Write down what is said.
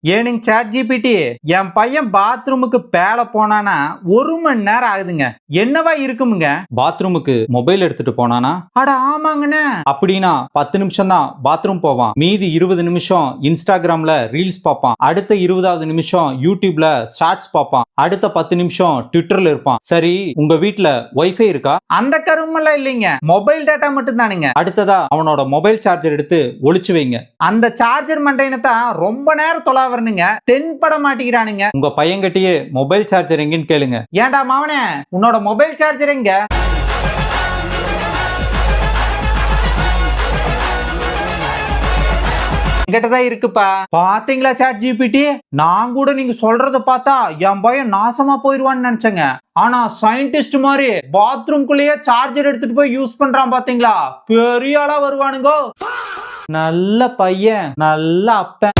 ஏனுங்க chat GPT, என் பையன் பாத்ரூமுக்கு பேல போனானா 1 மணி நேரம் ஆகுதுங்க. என்னவா இருக்குமுங்க? பாத்ரூமுக்கு மொபைல் எடுத்துட்டு போனானா? அட ஆமாங்கண்ணே. அப்படின்னா 10 நிமிஷம் தான் பாத்ரூம் போவான். மீதி 20 நிமிஷம் இன்ஸ்டாகிராம்ல ரீல்ஸ் பார்ப்பான். அடுத்த 20வது நிமிஷம் யூடியூப்ல ஷார்ட்ஸ் பார்ப்பான். அடுத்த 10 நிமிஷம் ட்விட்டர்ல இருப்பான். சரி, உங்க வீட்ல வைஃபை இருக்கா? அந்த கருமெல்லாம் இல்லைங்க, மொபைல் டேட்டா மட்டும் தானுங்க. அடுத்ததா அவனோட மொபைல் சார்ஜர் எடுத்து ஒளிச்சு வைங்க. அந்த சார்ஜர் மண்டையின தான் ரொம்ப நேரம் தொலாவரனுங்க, தென்பட மாட்டேங்கிறானுங்க. உங்க பையன்கிட்டயே மொபைல் சார்ஜர் எங்கன்னு கேளுங்க. ஏன்டா மாவனே, உன்னோட மொபைல் சார்ஜர் எங்க? என்கிட்டதான் இருக்குப்பா. பாத்தீங்களா சாட் ஜிபிடி, நான் கூட நீங்க சொல்றத பார்த்தா என் பையன் நாசமா போயிருவான்னு நினைச்சேங்க. ஆனா சயின்டிஸ்ட் மாதிரி பாத்ரூம்குள்ளேயே சார்ஜர் எடுத்துட்டு போய் யூஸ் பண்றான். பாத்தீங்களா, பெரிய ஆளா வருவானுங்க. நல்ல பையன், நல்ல அப்பன்.